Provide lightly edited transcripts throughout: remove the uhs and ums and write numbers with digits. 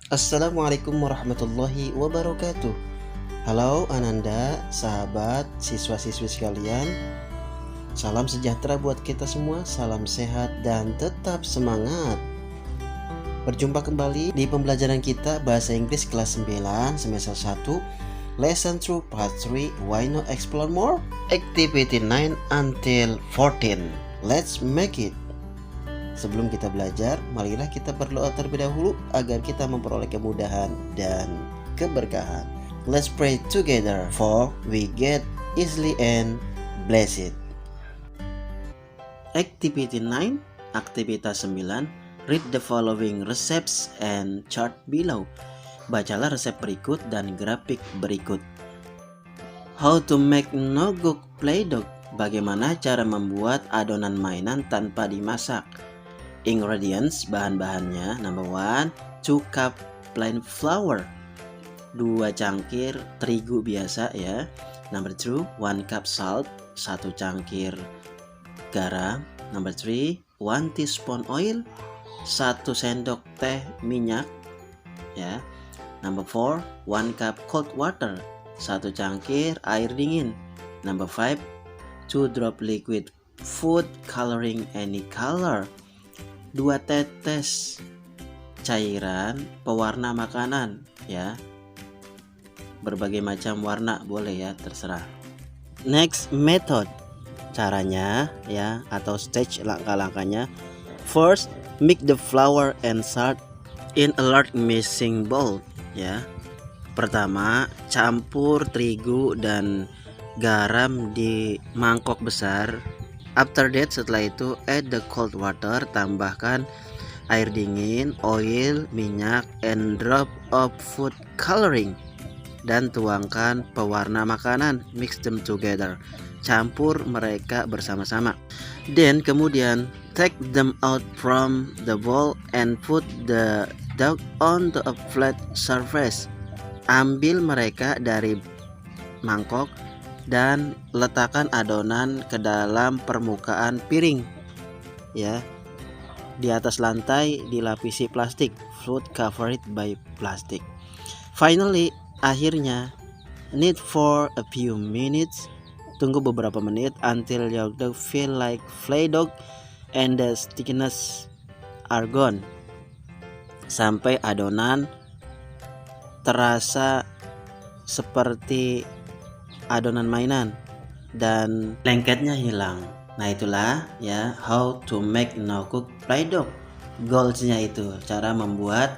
Assalamualaikum warahmatullahi wabarakatuh. Halo Ananda, sahabat, siswa-siswi sekalian. Salam sejahtera buat kita semua, salam sehat dan tetap semangat. Berjumpa kembali di pembelajaran kita Bahasa Inggris kelas 9 semester 1, Lesson 2 Part 3, Why Not Explore More? Activity 9 until 14. Let's make it. Sebelum kita belajar, marilah kita berdoa terlebih dahulu agar kita memperoleh kemudahan dan keberkahan. Let's pray together for we get easily and blessed. Activity 9, aktivitas 9, read the following recipes and chart below. Bacalah resep berikut dan grafik berikut. How to make noguk play-doh. Bagaimana cara membuat adonan mainan tanpa dimasak? Ingredients, bahan-bahannya. Number 1, 2 cup plain flour, 2 cangkir terigu biasa ya. Number 2, 1 cup salt, 1 cangkir garam. Number 3, 1 teaspoon oil, 1 sendok teh minyak ya. Number 4, 1 cup cold water, 1 cangkir air dingin. Number 5, 2 drop liquid food coloring any color, 2 tetes cairan pewarna makanan ya. Berbagai macam warna boleh ya, terserah. Next method, caranya ya atau stage langkah-langkahnya. First, mix the flour and salt in a large mixing bowl ya. Pertama, campur terigu dan garam di mangkok besar. After that, setelah itu add the cold water, tambahkan air dingin, oil, minyak, and drop of food coloring, dan tuangkan pewarna makanan. Mix them together, campur mereka bersama-sama. Then kemudian take them out from the bowl and put the dough on a flat surface. Ambil mereka dari mangkok dan letakkan adonan ke dalam permukaan piring ya. Di atas lantai dilapisi plastik, fruit covered by plastic. Finally, akhirnya, knead for a few minutes, tunggu beberapa menit until your dough feel like play-doh and the stickiness are gone, sampai adonan terasa seperti adonan mainan dan lengketnya hilang. Nah itulah ya how to make noguk play-doh. Goalsnya itu cara membuat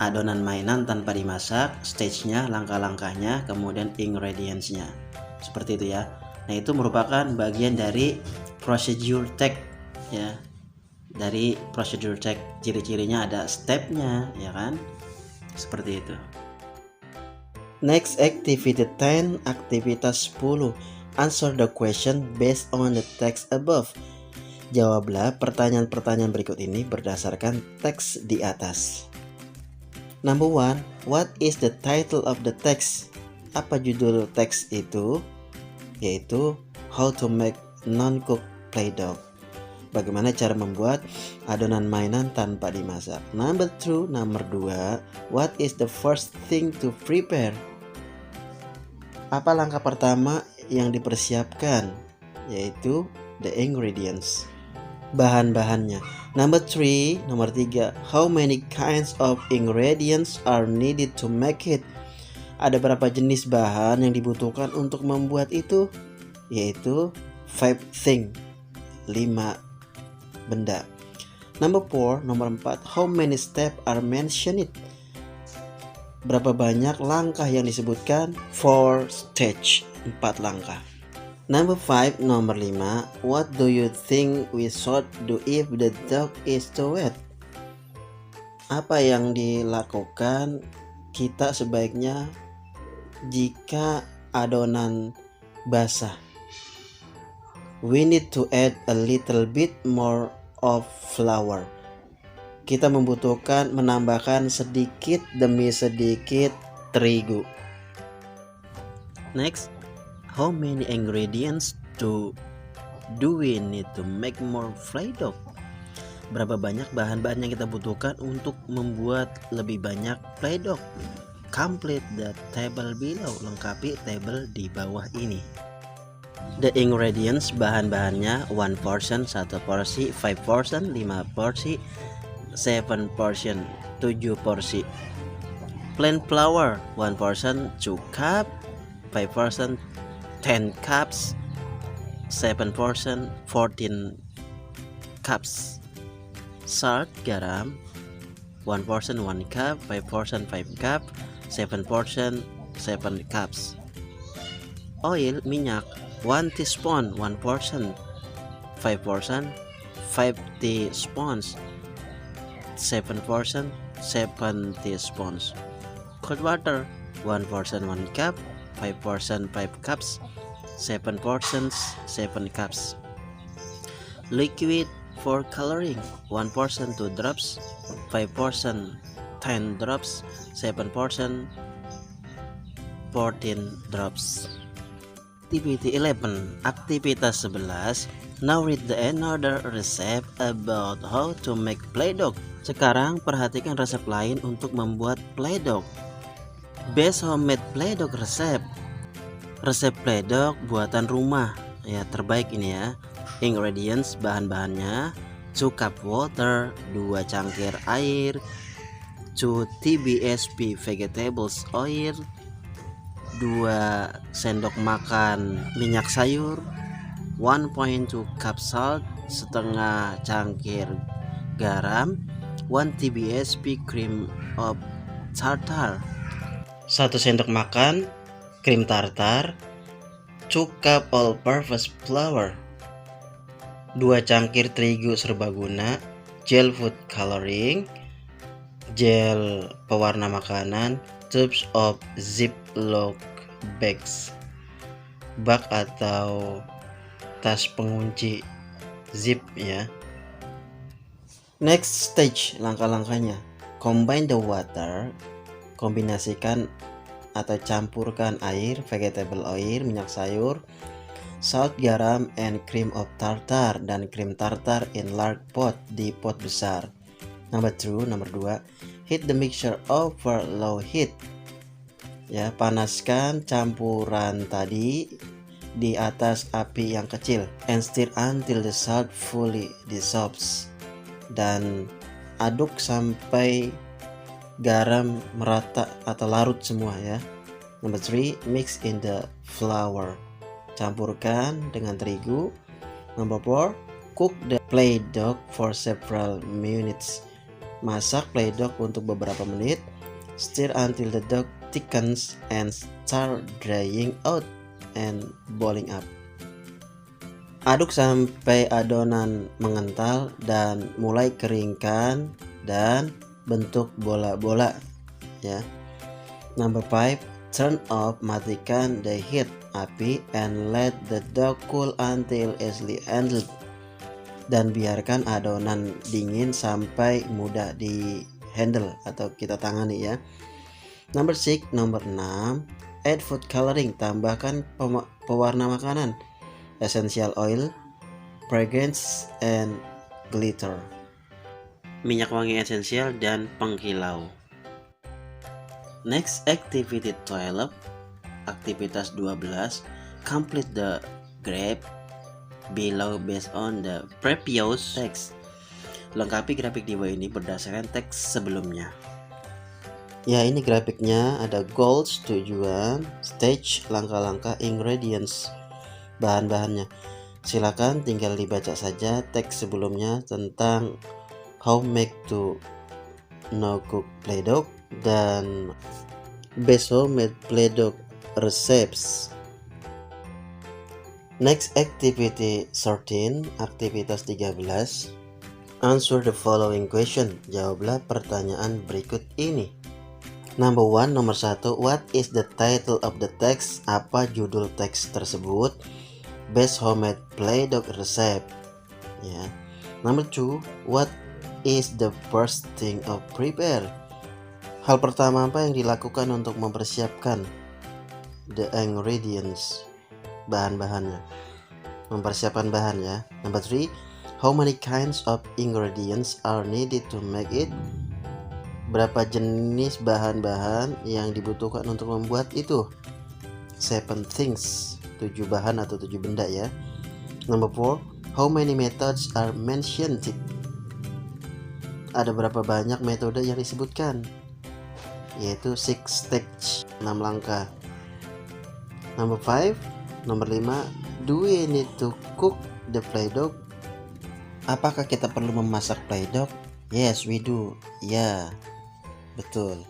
adonan mainan tanpa dimasak, stage-nya, langkah-langkahnya, kemudian ingredients-nya. Seperti itu ya. Nah itu merupakan bagian dari procedure tag ya. Dari procedure tag, ciri-cirinya ada stepnya ya kan. Seperti itu. Next activity 10, aktivitas 10. Answer the question based on the text above. Jawablah pertanyaan-pertanyaan berikut ini berdasarkan teks di atas. Number 1, what is the title of the text? Apa judul teks itu? Yaitu How to make non-cooked play-doh. Bagaimana cara membuat adonan mainan tanpa dimasak. Number 2, what is the first thing to prepare? Apa langkah pertama yang dipersiapkan? Yaitu the ingredients, bahan-bahannya. Number 3, how many kinds of ingredients are needed to make it? Ada berapa jenis bahan yang dibutuhkan untuk membuat itu? Yaitu 5 things, 5 benda. Number 4, how many steps are mentioned? Berapa banyak langkah yang disebutkan? 4 stage, 4 langkah. Number 5, what do you think we should do if the dough is too wet? Apa yang dilakukan kita sebaiknya jika adonan basah? We need to add a little bit more of flour. Kita membutuhkan menambahkan sedikit demi sedikit terigu. Next, how many ingredients do we need to make more play-doh? Berapa banyak bahan-bahan yang kita butuhkan untuk membuat lebih banyak play doh? Complete the table below. Lengkapi tabel di bawah ini. The ingredients, bahan-bahannya 1 portion, 1 porsi, 5 portion, 5 porsi, 7 portion, 7 porsi. Plain flour 1 portion, 2 cup, 5 portion, 10 cups, 7 portion, 14 cups. Salt, garam 1 portion, 1 cup, 5 portion, 5 cup, 7 portion, 7 cups. Oil, minyak 1 teaspoon, 1 portion, 5 portion, 5 teaspoons, 7 portion, 7 teaspoons. Cold water 1 portion, 1 cup, 5 portion, 5 cups, 7 portions, 7 cups. Liquid for coloring 1 portion, 2 drops, 5 portion, 10 drops, 7 portion, 14 drops. Activity 11, aktivitas 11. Now read the another recipe about how to make play doh. Sekarang perhatikan resep lain untuk membuat play doh. Best homemade play doh resep. Resep play doh buatan rumah ya, terbaik ini ya. Ingredients, bahan-bahannya 2 cup water, 2 cangkir air, 2 tablespoon vegetables oil, 2 sendok makan minyak sayur, 1.2 cup salt, setengah cangkir garam, 1 tablespoon cream of tartar, 1 sendok makan krim tartar, 2 cup all-purpose flour, 2 cangkir terigu serbaguna, gel food coloring, gel pewarna makanan, tubes of ziploc bags, bag atau tas pengunci zip ya. Next stage, langkah-langkahnya. Combine the water, kombinasikan atau campurkan air, vegetable oil, minyak sayur, salt, garam, and cream of tartar, dan krim tartar in large pot, di pot besar. Nomor 2, heat the mixture over low heat. Ya, panaskan campuran tadi di atas api yang kecil, and stir until the salt fully dissolves. Dan aduk sampai garam merata atau larut semua ya. Nomor 3, mix in the flour. Campurkan dengan terigu. Nomor 4, cook the play doh for several minutes. Masak play doh untuk beberapa menit. Stir until the dough thickens and start drying out and balling up. Aduk sampai adonan mengental dan mulai keringkan dan bentuk bola-bola ya. Number 5, turn off, matikan the heat, api, and let the dough cool until easily handled. Dan biarkan adonan dingin sampai mudah di handle atau kita tangani ya. Number 6, add food coloring, tambahkan pewarna makanan, essential oil, fragrance, and glitter, minyak wangi esensial dan pengkilau. Next, activity 12, aktivitas 12, complete the graph below based on the previous text. Lengkapi grafik di bawah ini berdasarkan teks sebelumnya. Ya, ini grafiknya ada goals, tujuan, stage, langkah-langkah, ingredients, bahan-bahannya. Silakan tinggal dibaca saja teks sebelumnya tentang how make to no cook play doh dan best homemade play doh recipes. Next, activity 13, aktivitas 13. Answer the following question. Jawablah pertanyaan berikut ini. Number 1, nomor 1, what is the title of the text? Apa judul teks tersebut? Best homemade play doh recipe. Ya. Number 2, what is the first thing of prepare? Hal pertama apa yang dilakukan untuk mempersiapkan the ingredients, bahan-bahannya, mempersiapkan bahan ya. Number 3, How many kinds of ingredients are needed to make it? Berapa jenis bahan-bahan yang dibutuhkan untuk membuat itu? 7 things, 7 bahan atau 7 benda ya. Number 4, how many methods are mentioned? Ada berapa banyak metode yang disebutkan? Yaitu 6 stage, 6 langkah. Number 5, nomor 5, do we need to cook the play doh? Apakah kita perlu memasak play doh? Yes, we do. Ya, betul.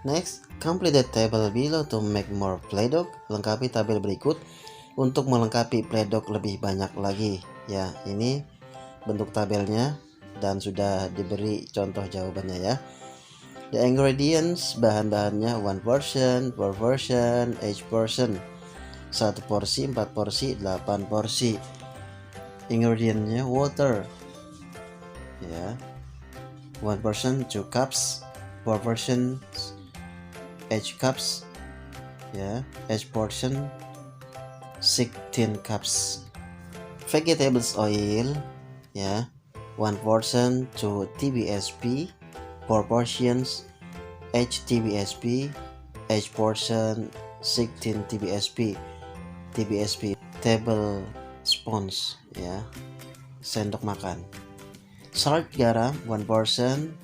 Next, complete the table below to make more play doh. Lengkapi tabel berikut untuk melengkapi play doh lebih banyak lagi. Ya, ini bentuk tabelnya dan sudah diberi contoh jawabannya ya. The ingredients, bahan-bahannya 1 portion, 4 portion, 8 portion. 1 porsi, 4 porsi, 8 porsi. Ingredientnya water. Ya. 1 portion 2 cups, 4 portion 8 cups. Ya, 8 portion 16 cups. Vegetables oil ya. 1 portion 2 TBSP, 4 portions 8 TBSP, 8 portion 16 TBSP. TBSP table sponge ya, sendok makan. Salt garam 1 portion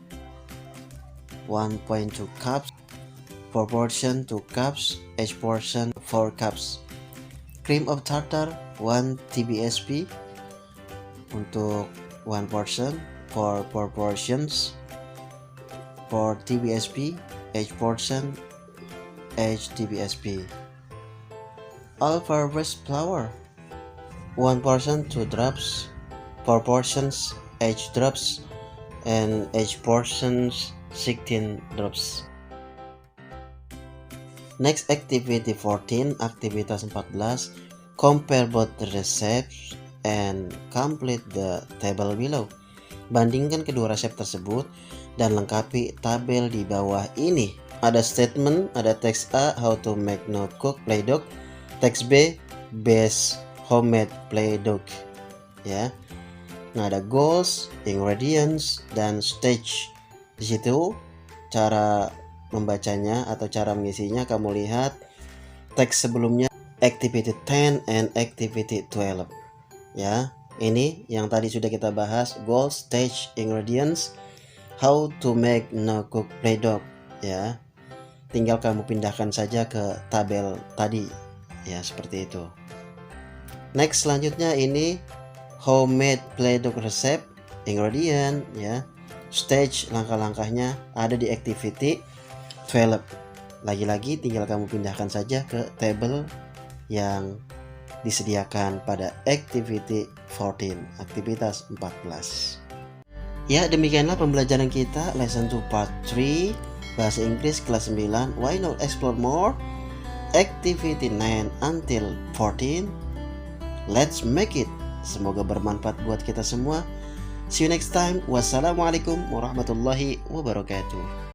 1.2 cups, 4 portion 2 cups, 8 portion 4 cups. Cream of tartar 1 TBSP untuk 1 portion for 4 portions, 4 TBSP, 8 portion 8 TBSP. All-purpose flour 1 portion 2 drops, 4 portions 8 drops, and 8 portions 16 drops. Next, activity 14, aktivitas 14. Compare both the recipes and complete the table below. Bandingkan kedua resep tersebut dan lengkapi tabel di bawah ini. Ada statement, ada teks A, how to make no cook play doh. Teks B, best homemade play doh. Ya. Nah, ada goals, ingredients, dan stage. Di situ cara membacanya atau cara mengisinya kamu lihat teks sebelumnya activity 10 and activity 12. Ya, ini yang tadi sudah kita bahas, goals, stage, ingredients, how to make no cook play doh. Ya. Tinggal kamu pindahkan saja ke tabel tadi. Ya, seperti itu. Next, selanjutnya ini homemade play doh resep, ingredient ya. Stage, langkah-langkahnya ada di activity 12. Lagi-lagi tinggal kamu pindahkan saja ke table yang disediakan pada activity 14, aktivitas 14. Ya, demikianlah pembelajaran kita lesson 2 part 3 bahasa Inggris kelas 9. Why not explore more? Activity 9 until 14. Let's make it. Semoga bermanfaat buat kita semua. See you next time. Wassalamualaikum warahmatullahi wabarakatuh.